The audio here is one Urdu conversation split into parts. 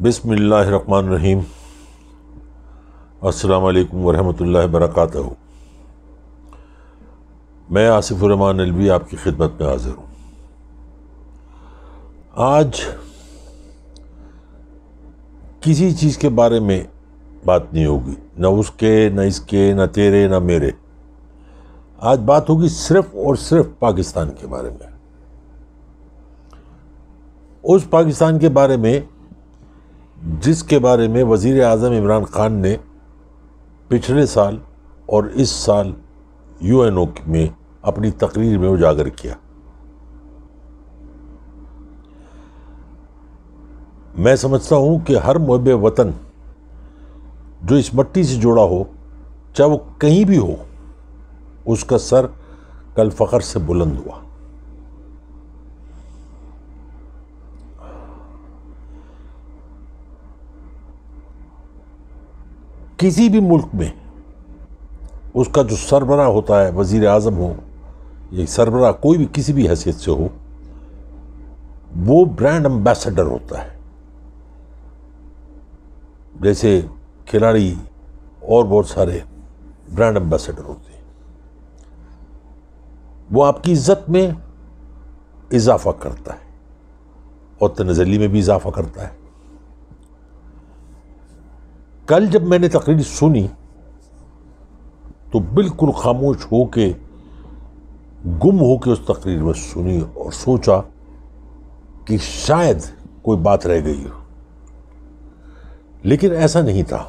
بسم اللہ الرحمن الرحیم۔ السلام علیکم ورحمۃ اللہ وبرکاتہ۔ میں آصف الرحمن الوی آپ کی خدمت میں حاضر ہوں۔ آج کسی چیز کے بارے میں بات نہیں ہوگی، نہ اس کے، نہ اس کے، نہ تیرے، نہ میرے۔ آج بات ہوگی صرف اور صرف پاکستان کے بارے میں، اس پاکستان کے بارے میں جس کے بارے میں وزیر اعظم عمران خان نے پچھلے سال اور اس سال UN میں اپنی تقریر میں اجاگر کیا۔ میں سمجھتا ہوں کہ ہر محب وطن جو اس مٹی سے جڑا ہو، چاہے وہ کہیں بھی ہو، اس کا سر کل فخر سے بلند ہوا۔ کسی بھی ملک میں اس کا جو سربراہ ہوتا ہے، وزیر اعظم ہو یا سربراہ کوئی بھی کسی بھی حیثیت سے ہو، وہ برانڈ امبیسڈر ہوتا ہے۔ جیسے کھلاڑی اور بہت سارے برانڈ امبیسڈر ہوتے ہیں، وہ آپ کی عزت میں اضافہ کرتا ہے اور تنزلی میں بھی اضافہ کرتا ہے۔ کل جب میں نے تقریر سنی تو بالکل خاموش ہو کے، گم ہو کے اس تقریر میں سنی اور سوچا کہ شاید کوئی بات رہ گئی ہو، لیکن ایسا نہیں تھا۔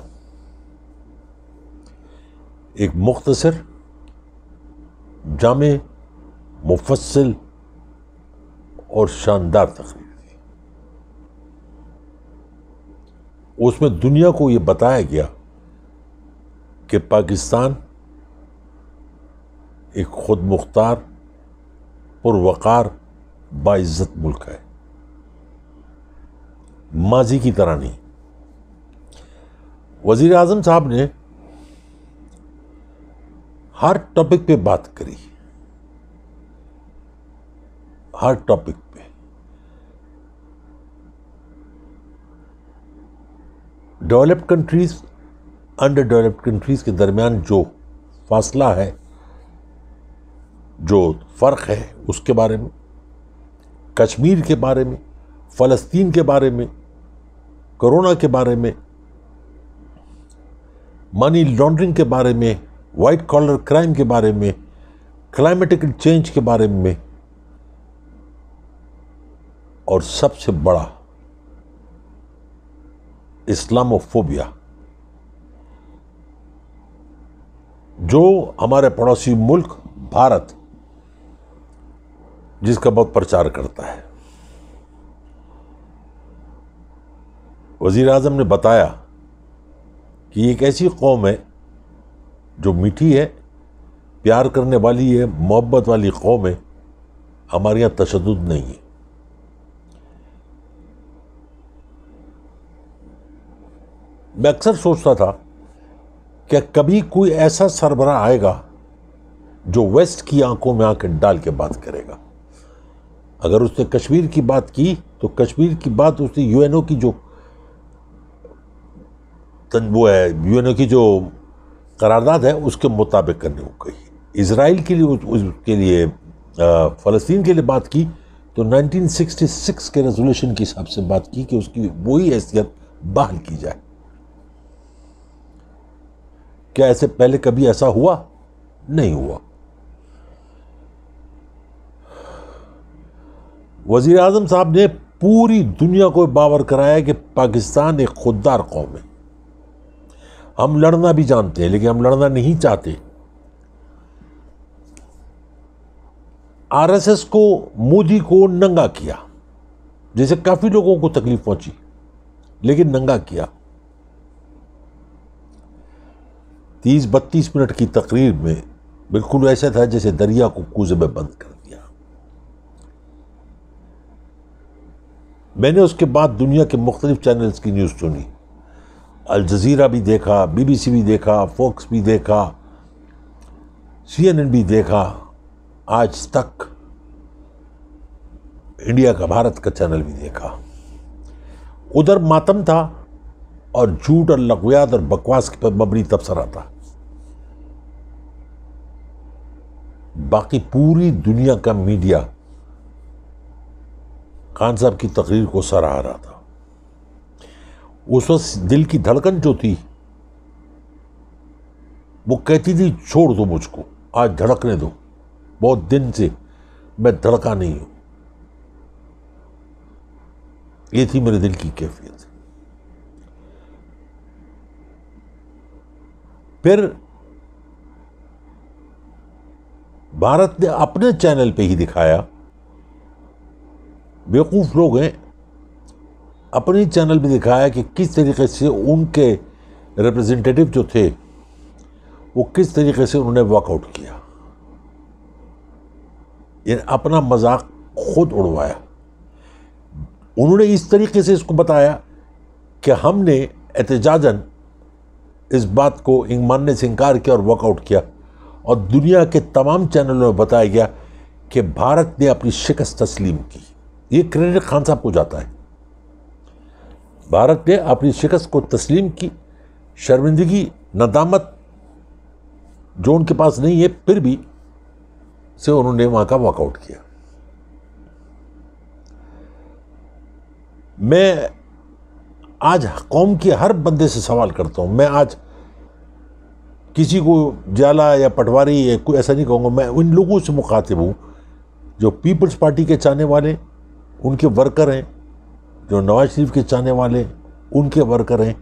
ایک مختصر، جامع، مفصل اور شاندار تقریر تھی۔ اس میں دنیا کو یہ بتایا گیا کہ پاکستان ایک خود مختار، پروقار، باعزت ملک ہے، ماضی کی طرح نہیں۔ وزیر اعظم صاحب نے ہر ٹاپک پہ بات کری، ہر ٹاپک پہ۔ Developed countries, under developed countries کے درمیان جو فاصلہ ہے، جو فرق ہے، اس کے بارے میں، کشمیر کے بارے میں، فلسطین کے بارے میں، کرونا کے بارے میں، منی لانڈرنگ کے بارے میں، وائٹ کالر کرائم کے بارے میں، کلائمیٹک چینج کے بارے میں، اور سب سے بڑا اسلاموفوبیا، جو ہمارے پڑوسی ملک بھارت جس کا بہت پرچار کرتا ہے۔ وزیر اعظم نے بتایا کہ یہ ایک ایسی قوم ہے جو میٹھی ہے، پیار کرنے والی ہے، محبت والی قوم ہے، ہمارے یہاں تشدد نہیں ہے۔ میں اکثر سوچتا تھا کہ کبھی کوئی ایسا سربراہ آئے گا جو ویسٹ کی آنکھوں میں آنکھیں ڈال کے بات کرے گا۔ اگر اس نے کشمیر کی بات کی تو کشمیر کی بات اس نے UN کی جو وہ ہے، UN کی جو قرارداد ہے اس کے مطابق کرنے کو کہی۔ اسرائیل کے لیے، اس کے لیے، فلسطین کے لیے بات کی تو 1966 کے ریزولوشن کے حساب سے بات کی کہ اس کی وہی حیثیت بحال کی جائے۔ کیا ایسے پہلے کبھی ایسا ہوا؟ نہیں ہوا۔ وزیر اعظم صاحب نے پوری دنیا کو باور کرایا کہ پاکستان ایک خوددار قوم ہے۔ ہم لڑنا بھی جانتے ہیں لیکن ہم لڑنا نہیں چاہتے۔ RSS کو، مودی کو ننگا کیا، جیسے کافی لوگوں کو تکلیف پہنچی، لیکن ننگا کیا۔ 30-32 منٹ کی تقریر میں بالکل ایسا تھا جیسے دریا کو کوزے میں بند کر دیا۔ میں نے اس کے بعد دنیا کے مختلف چینلز کی نیوز سنی، الجزیرہ بھی دیکھا، BBC بھی دیکھا، فوکس بھی دیکھا، CNN بھی دیکھا، آج تک انڈیا کا، بھارت کا چینل بھی دیکھا۔ ادھر ماتم تھا اور جھوٹ اور لغویات اور بکواس پر مبنی تبصرہ تھا. باقی پوری دنیا کا میڈیا خان صاحب کی تقریر کو سراہ رہا تھا. اس وقت دل کی دھڑکن جو تھی وہ کہتی تھی چھوڑ دو مجھ کو، آج دھڑکنے دو، بہت دن سے میں دھڑکا نہیں ہوں. یہ تھی میرے دل کی کیفیت. پھر بھارت نے اپنے چینل پہ ہی دکھایا، بیوقوف لوگ ہیں، اپنے چینل پہ دکھایا کہ کس طریقے سے ان کے ریپرزنٹیٹو جو تھے وہ کس طریقے سے انہوں نے واک آؤٹ کیا، یعنی اپنا مذاق خود اڑوایا. انہوں نے اس طریقے سے اس کو بتایا کہ ہم نے احتجاجاً اس بات کو ماننے سے انکار کیا اور واک آؤٹ کیا، اور دنیا کے تمام چینلوں میں بتایا گیا کہ بھارت نے اپنی شکست تسلیم کی. یہ کریڈٹ خان صاحب کو جاتا ہے. بھارت نے اپنی شکست کو تسلیم کی، شرمندگی، ندامت جو ان کے پاس نہیں ہے پھر بھی سے انہوں نے وہاں کا واک آؤٹ کیا. میں آج قوم کے ہر بندے سے سوال کرتا ہوں، میں آج کسی کو جالا یا پٹواری یا کوئی ایسا نہیں کہوں گا، میں ان لوگوں سے مخاطب ہوں جو پیپلز پارٹی کے چاہنے والے، ان کے ورکر ہیں، جو نواز شریف کے چاہنے والے ان کے ورکر ہیں،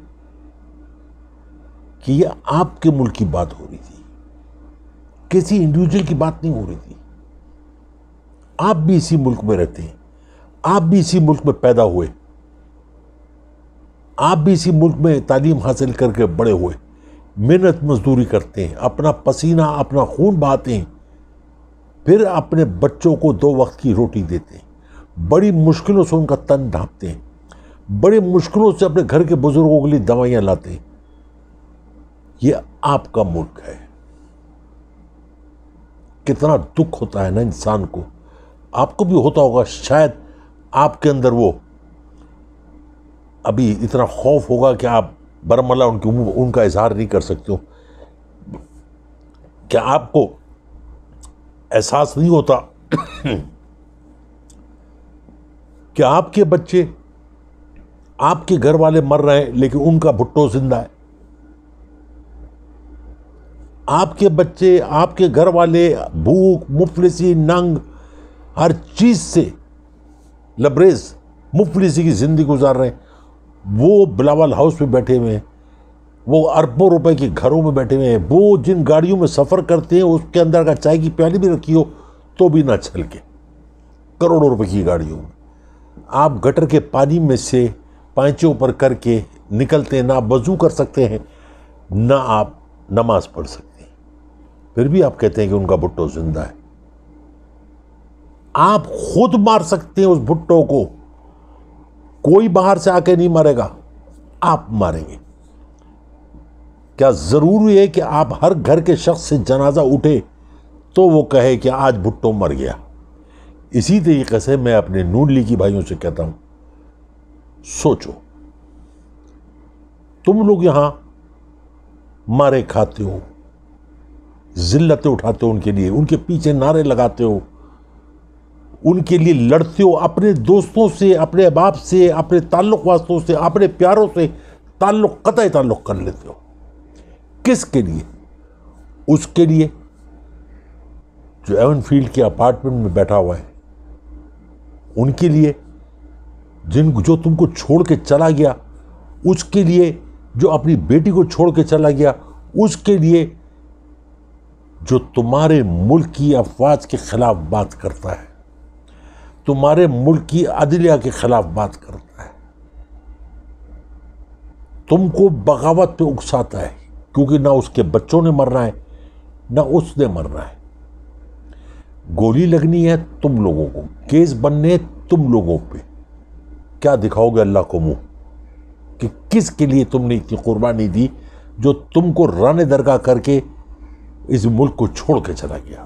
کہ یہ آپ کے ملک کی بات ہو رہی تھی، کسی انڈیویجول کی بات نہیں ہو رہی تھی. آپ بھی اسی ملک میں رہتے ہیں، آپ بھی اسی ملک میں پیدا ہوئے، آپ بھی اسی ملک میں تعلیم حاصل کر کے بڑے ہوئے، محنت مزدوری کرتے ہیں، اپنا پسینہ اپنا خون بہاتے ہیں، پھر اپنے بچوں کو 2 وقت کی روٹی دیتے ہیں، بڑی مشکلوں سے ان کا تن ڈھانپتے ہیں، بڑی مشکلوں سے اپنے گھر کے بزرگوں کے لیے دوائیاں لاتے ہیں. یہ آپ کا ملک ہے. کتنا دکھ ہوتا ہے نا انسان کو، آپ کو بھی ہوتا ہوگا، شاید آپ کے اندر وہ ابھی اتنا خوف ہوگا کہ آپ برملا ان کا اظہار نہیں کر سکتے ہو. کیا آپ کو احساس نہیں ہوتا کہ آپ کے بچے، آپ کے گھر والے مر رہے ہیں لیکن ان کا بھٹو زندہ ہے؟ آپ کے بچے، آپ کے گھر والے بھوک، مفلسی، ننگ، ہر چیز سے لبریز مفلسی کی زندگی گزار رہے ہیں. وہ بلاول ہاؤس میں بیٹھے ہوئے ہیں، وہ اربوں روپے کے گھروں میں بیٹھے ہوئے ہیں، وہ جن گاڑیوں میں سفر کرتے ہیں اس کے اندر اگر چائے کی پیالی بھی رکھی ہو تو بھی نہ چھلکے، کروڑوں روپے کی گاڑیوں میں. آپ گٹر کے پانی میں سے پائچے اوپر کر کے نکلتے ہیں، نہ وضو کر سکتے ہیں نہ آپ نماز پڑھ سکتے ہیں، پھر بھی آپ کہتے ہیں کہ ان کا بھٹو زندہ ہے. آپ خود مار سکتے ہیں اس بھٹو کو، کوئی باہر سے آ کے نہیں مارے گا، آپ ماریں گے. کیا ضروری ہے کہ آپ ہر گھر کے شخص سے جنازہ اٹھے تو وہ کہے کہ آج بھٹو مر گیا؟ اسی طریقے سے میں اپنے نون لیگی بھائیوں سے کہتا ہوں، سوچو، تم لوگ یہاں مارے کھاتے ہو، ذلتیں اٹھاتے ہو ان کے لیے، ان کے پیچھے نعرے لگاتے ہو، ان کے لیے لڑتے ہو، اپنے دوستوں سے، اپنے باپ سے، اپنے تعلق واسطوں سے، اپنے پیاروں سے قطع تعلق کر لیتے ہو. کس کے لیے؟ اس کے لیے جو ایون فیلڈ کے اپارٹمنٹ میں بیٹھا ہوا ہے، ان کے لیے جو تم کو چھوڑ کے چلا گیا، اس کے لیے جو اپنی بیٹی کو چھوڑ کے چلا گیا، اس کے لیے جو تمہارے ملک کی افواج کے خلاف بات کرتا ہے، تمہارے ملک کی عدلیہ کے خلاف بات کرتا ہے، تم کو بغاوت پہ اکساتا ہے، کیونکہ نہ اس کے بچوں نے مرنا ہے نہ اس نے مرنا ہے. گولی لگنی ہے تم لوگوں کو، کیس بننے تم لوگوں پہ. کیا دکھاؤ گے اللہ کو منہ کہ کس کے لیے تم نے اتنی قربانی دی جو تم کو رانے درگاہ کر کے اس ملک کو چھوڑ کے چلا گیا؟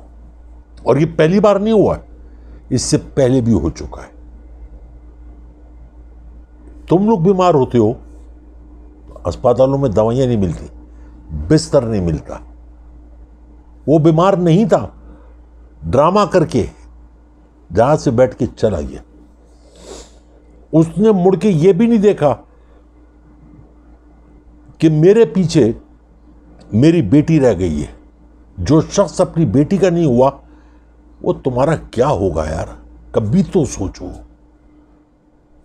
اور یہ پہلی بار نہیں ہوا ہے، اس سے پہلے بھی ہو چکا ہے. تم لوگ بیمار ہوتے ہو اسپتالوں میں دوائیاں نہیں ملتی، بستر نہیں ملتا. وہ بیمار نہیں تھا، ڈرامہ کر کے جہاز سے بیٹھ کے چلا گیا. اس نے مڑ کے یہ بھی نہیں دیکھا کہ میرے پیچھے میری بیٹی رہ گئی ہے. جو شخص اپنی بیٹی کا نہیں ہوا وہ تمہارا کیا ہوگا یار؟ کبھی تو سوچو،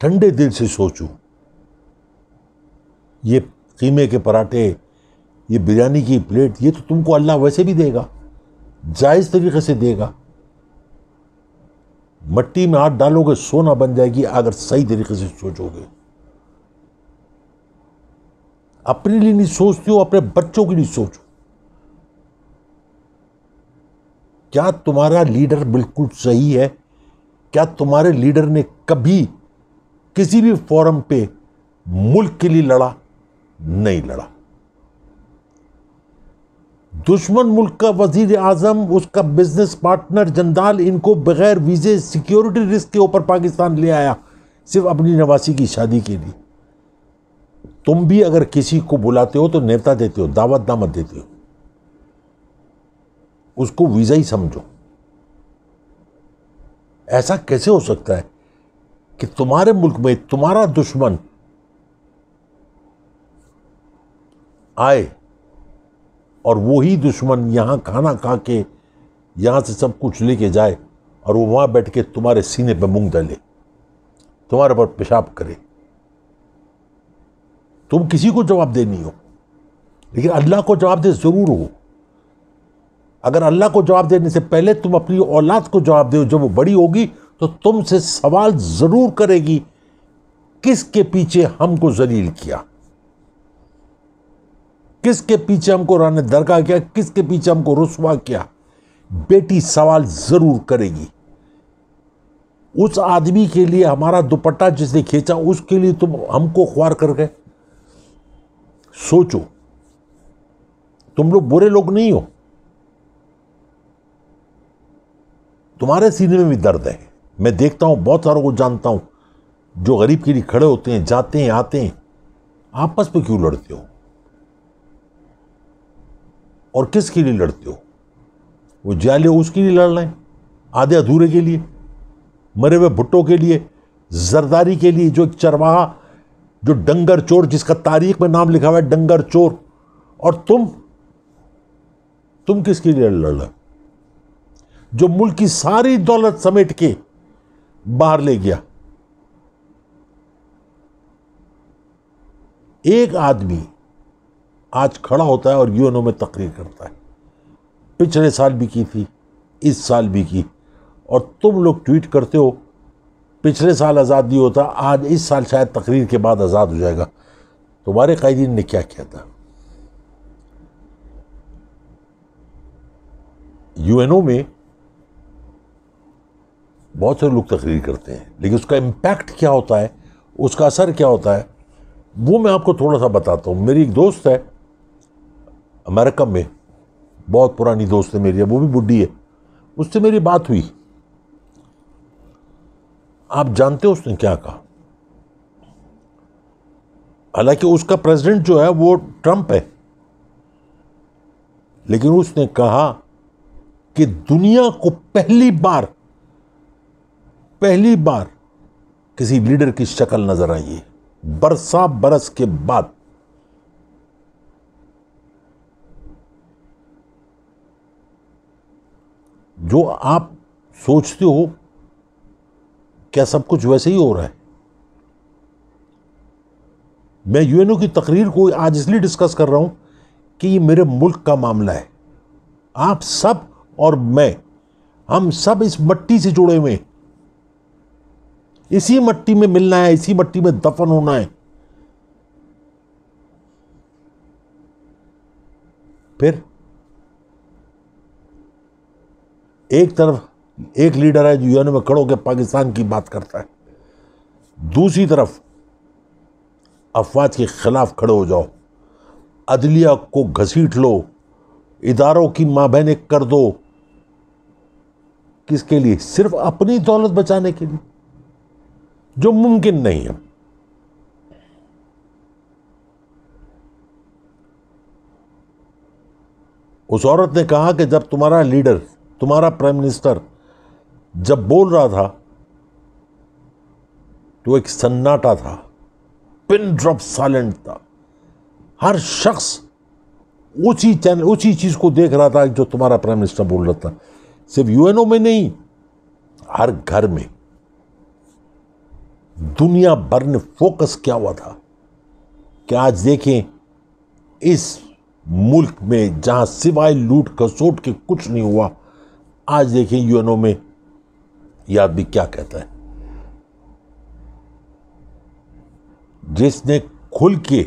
ٹھنڈے دل سے سوچو. یہ قیمے کے پراٹھے، یہ بریانی کی پلیٹ، یہ تو تم کو اللہ ویسے بھی دے گا، جائز طریقے سے دے گا. مٹی میں ہاتھ ڈالو گے سونا بن جائے گی اگر صحیح طریقے سے سوچو گے. اپنے لیے نہیں سوچتے ہو، اپنے بچوں کے لیے سوچو. کیا تمہارا لیڈر بالکل صحیح ہے؟ کیا تمہارے لیڈر نے کبھی کسی بھی فورم پہ ملک کے لیے لڑا؟ نہیں لڑا. دشمن ملک کا وزیر اعظم، اس کا بزنس پارٹنر جندال، ان کو بغیر ویزے سیکیورٹی رسک کے اوپر پاکستان لے آیا صرف اپنی نواسی کی شادی کے لیے. تم بھی اگر کسی کو بلاتے ہو تو نیوتا دیتے ہو، دعوت نامہ دیتے ہو، اس کو ویزا ہی سمجھو. ایسا کیسے ہو سکتا ہے کہ تمہارے ملک میں تمہارا دشمن آئے اور وہی دشمن یہاں کھانا کھا کے یہاں سے سب کچھ لے کے جائے اور وہ وہاں بیٹھ کے تمہارے سینے پہ مونگ ڈالے، تمہارے پر پیشاب کرے؟ تم کسی کو جواب دے نہیں ہو، لیکن اللہ کو جواب دے ضرور ہو. اگر اللہ کو جواب دینے سے پہلے تم اپنی اولاد کو جواب دو، جب وہ بڑی ہوگی تو تم سے سوال ضرور کرے گی، کس کے پیچھے ہم کو ذلیل کیا، کس کے پیچھے ہم کو رانے درگاہ کیا، کس کے پیچھے ہم کو رسوا کیا. بیٹی سوال ضرور کرے گی. اس آدمی کے لیے ہمارا دوپٹہ جس نے کھینچا اس کے لیے تم ہم کو خوار کر گئے. سوچو، تم لوگ برے لوگ نہیں ہو، تمہارے سینے میں بھی درد ہے. میں دیکھتا ہوں بہت ساروں کو جانتا ہوں جو غریب کے لیے کھڑے ہوتے ہیں، جاتے ہیں آتے ہیں. آپس میں کیوں لڑتے ہو اور کس کے لیے لڑتے ہو؟ وہ جالے اس کے لیے لڑ رہے ہیں، آدھے ادھورے کے لیے، مرے ہوئے بھٹو کے لیے، زرداری کے لیے، جو ایک چرواہا، جو ڈنگر چور، جس کا تاریخ میں نام لکھا ہوا ہے ڈنگر چور. اور تم کس کے لیے لڑ رہے ہو؟ جو ملک کی ساری دولت سمیٹ کے باہر لے گیا. ایک آدمی آج کھڑا ہوتا ہے اور یونو میں تقریر کرتا ہے، پچھلے سال بھی کی تھی، اس سال بھی کی، اور تم لوگ ٹویٹ کرتے ہو پچھلے سال آزاد نہیں ہوتا، آج اس سال شاید تقریر کے بعد آزاد ہو جائے گا. تمہارے قائدین نے کیا کیا تھا؟ یو این او میں بہت سے لوگ تقریر کرتے ہیں، لیکن اس کا امپیکٹ کیا ہوتا ہے، اس کا اثر کیا ہوتا ہے، وہ میں آپ کو تھوڑا سا بتاتا ہوں. میری ایک دوست ہے امریکہ میں، بہت پرانی دوست ہے میری، وہ بھی بڈھی ہے. اس سے میری بات ہوئی. آپ جانتے ہو اس نے کیا کہا؟ حالانکہ اس کا پریزیڈنٹ جو ہے وہ ٹرمپ ہے، لیکن اس نے کہا کہ دنیا کو پہلی بار کسی لیڈر کی شکل نظر آئی ہے برسا برس کے بعد. جو آپ سوچتے ہو کیا سب کچھ ویسے ہی ہو رہا ہے؟ میں یو این او کی تقریر کو آج اس لیے ڈسکس کر رہا ہوں کہ یہ میرے ملک کا معاملہ ہے. آپ سب اور میں، ہم سب اس مٹی سے جڑے ہوئے ہیں، اسی مٹی میں ملنا ہے، اسی مٹی میں دفن ہونا ہے. پھر ایک طرف ایک لیڈر ہے جو یو این او میں کھڑو کے پاکستان کی بات کرتا ہے، دوسری طرف افواج کے خلاف کھڑے ہو جاؤ، عدلیہ کو گھسیٹ لو، اداروں کی ماں بہنیں کر دو. کس کے لیے؟ صرف اپنی دولت بچانے کے لیے، جو ممکن نہیں ہے. اس عورت نے کہا کہ جب تمہارا لیڈر، تمہارا پرائم منسٹر جب بول رہا تھا تو ایک سناٹا تھا، پن ڈراپ سائلنٹ تھا، ہر شخص اسی چیز کو دیکھ رہا تھا جو تمہارا پرائم منسٹر بول رہا تھا. صرف یو این او میں نہیں، ہر گھر میں دنیا بھر نے فوکس کیا ہوا تھا کہ آج دیکھیں اس ملک میں جہاں سوائے لوٹ کھسوٹ کے کچھ نہیں ہوا، آج دیکھیں یو این او میں یہ آدمی کیا کہتا ہے. جس نے کھل کے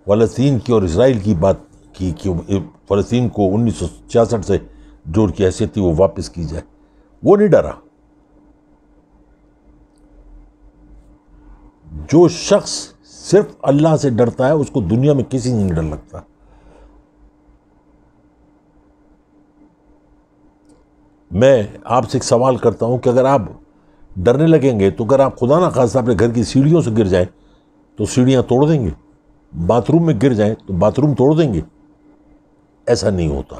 فلسطین کی اور اسرائیل کی بات کی کہ فلسطین کو 1966 سے جو کی حیثیت تھی وہ واپس کی جائے، وہ نہیں ڈرا. جو شخص صرف اللہ سے ڈرتا ہے اس کو دنیا میں کسی نہیں ڈر لگتا. میں آپ سے ایک سوال کرتا ہوں کہ اگر آپ ڈرنے لگیں گے تو اگر آپ خدا نہ خواستہ اپنے گھر کی سیڑھیوں سے گر جائیں تو سیڑھیاں توڑ دیں گے، باتھ روم میں گر جائیں تو باتھ روم توڑ دیں گے. ایسا نہیں ہوتا.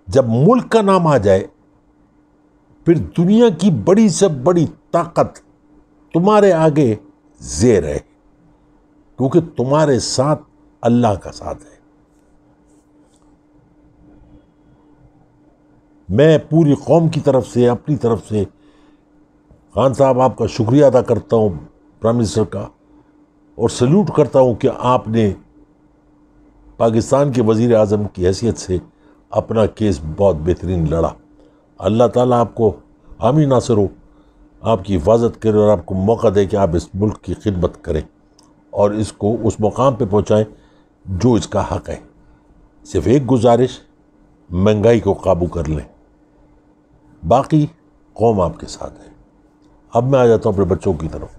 جب ملک کا نام آ جائے پھر دنیا کی بڑی سے بڑی طاقت تمہارے آگے زیر ہے، کیونکہ تمہارے ساتھ اللہ کا ساتھ ہے. میں پوری قوم کی طرف سے، اپنی طرف سے خان صاحب آپ کا شکریہ ادا کرتا ہوں، پرائم منسٹر کا، اور سلیوٹ کرتا ہوں کہ آپ نے پاکستان کے وزیر اعظم کی حیثیت سے اپنا کیس بہت بہترین لڑا. اللہ تعالیٰ آپ کو حامی ناصر ہو، آپ کی حفاظت کرے اور آپ کو موقع دے کہ آپ اس ملک کی خدمت کریں اور اس کو اس مقام پہ پہنچائیں جو اس کا حق ہے. صرف ایک گزارش، مہنگائی کو قابو کر لیں، باقی قوم آپ کے ساتھ ہے. اب میں آ جاتا ہوں اپنے بچوں کی طرف.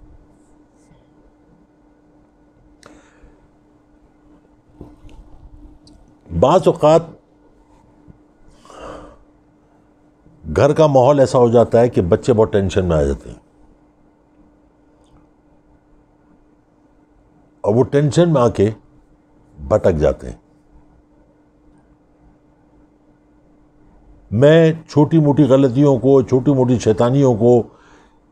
بعض اوقات گھر کا ماحول ایسا ہو جاتا ہے کہ بچے بہت ٹینشن میں آ جاتے ہیں، اور وہ ٹینشن میں آ کے بھٹک جاتے ہیں. میں چھوٹی موٹی غلطیوں کو، چھوٹی موٹی شیطانیوں کو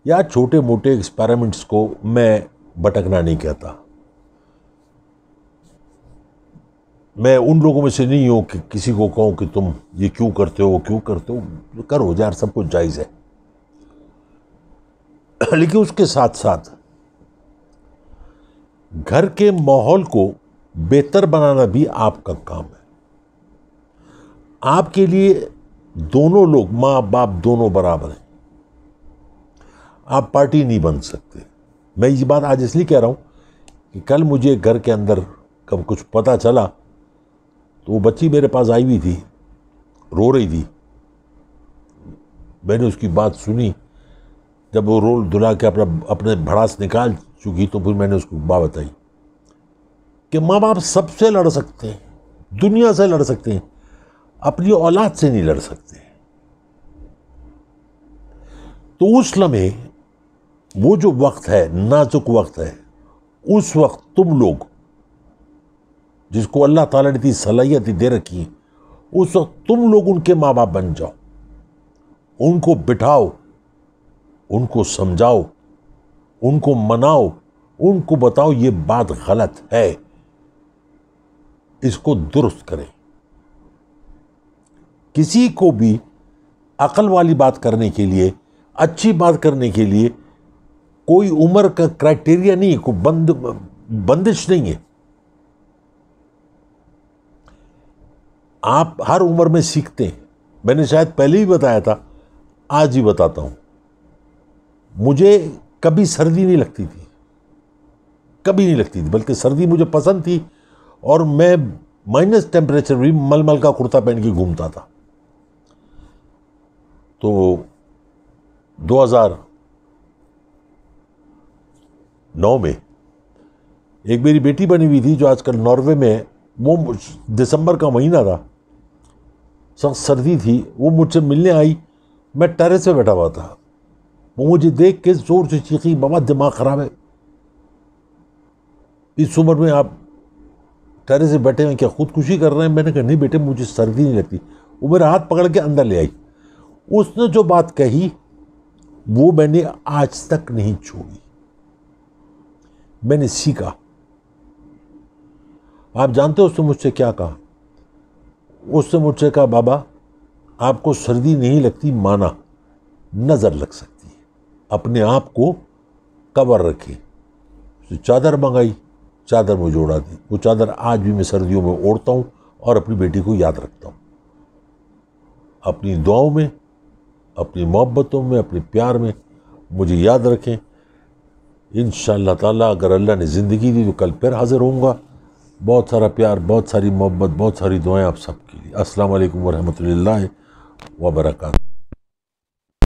یا چھوٹے موٹے ایکسپیریمنٹس کو میں بھٹکنا نہیں کہتا. میں ان لوگوں میں سے نہیں ہوں کہ کسی کو کہوں کہ تم یہ کیوں کرتے ہو، کیوں کرتے ہو. کرو یار، سب کچھ جائز ہے. لیکن اس کے ساتھ ساتھ گھر کے ماحول کو بہتر بنانا بھی آپ کا کام ہے. آپ کے لیے دونوں لوگ، ماں باپ دونوں برابر ہیں. آپ پارٹی نہیں بن سکتے. میں یہ بات آج اس لیے کہہ رہا ہوں کہ کل مجھے گھر کے اندر کب کچھ پتہ چلا تو وہ بچی میرے پاس آئی ہوئی تھی، رو رہی تھی. میں نے اس کی بات سنی. جب وہ رول دھلا کے اپنے بھڑاس نکال چکی تو پھر میں نے اس کو بات بتائی کہ ماں باپ سب سے لڑ سکتے ہیں، دنیا سے لڑ سکتے ہیں، اپنی اولاد سے نہیں لڑ سکتے. تو اس لمحے وہ جو وقت ہے، نازک وقت ہے، اس وقت تم لوگ جس کو اللہ تعالیٰ نے اتنی صلاحیت دے رکھی ہے، اس وقت تم لوگ ان کے ماں باپ بن جاؤ. ان کو بٹھاؤ، ان کو سمجھاؤ، ان کو مناؤ، ان کو بتاؤ یہ بات غلط ہے، اس کو درست کریں. کسی کو بھی عقل والی بات کرنے کے لیے، اچھی بات کرنے کے لیے کوئی عمر کا کرائٹیریا نہیں ہے، کوئی بندش نہیں ہے. آپ ہر عمر میں سیکھتے ہیں. میں نے شاید پہلے بھی بتایا تھا، آج بھی بتاتا ہوں. مجھے کبھی سردی نہیں لگتی تھی، کبھی نہیں لگتی تھی، بلکہ سردی مجھے پسند تھی اور میں مائنس ٹیمپریچر بھی مل کا کرتا پہن کے گھومتا تھا. تو 2009 میں ایک میری بیٹی بنی ہوئی تھی جو آج کل ناروے میں ہے. وہ دسمبر کا مہینہ تھا، سخت سردی تھی. وہ مجھ سے ملنے آئی، میں ٹیرس پہ بیٹھا ہوا تھا. وہ مجھے دیکھ کے زور سے چیخی، بابا دماغ خراب ہے، اس عمر میں آپ ٹیرے سے بیٹھے ہیں، کیا خودکشی کر رہے ہیں؟ میں نے کہا نہیں بیٹے، مجھے سردی نہیں لگتی۔ وہ میرا ہاتھ پکڑ کے اندر لے آئی۔ اس نے جو بات کہی وہ میں نے آج تک نہیں چھوڑی۔ میں نے سیکھا۔ آپ جانتے ہو اس نے مجھ سے کیا کہا؟ اس نے مجھ سے کہا بابا آپ کو سردی نہیں لگتی مانا، نظر لگ سکتی ہے، اپنے آپ کو کور رکھے۔ چادر منگائی، چادر مجھے اوڑھا دی۔ وہ چادر آج بھی میں سردیوں میں اوڑھتا ہوں اور اپنی بیٹی کو یاد رکھتا ہوں۔ اپنی دعاؤں میں، اپنی محبتوں میں، اپنے پیار میں مجھے یاد رکھیں۔ انشاءاللہ تعالیٰ اگر اللہ نے زندگی دی تو کل پھر حاضر ہوں گا۔ بہت سارا پیار، بہت ساری محبت، بہت ساری دعائیں آپ سب کے لیے۔ السلام علیکم ورحمۃ اللہ وبرکاتہ۔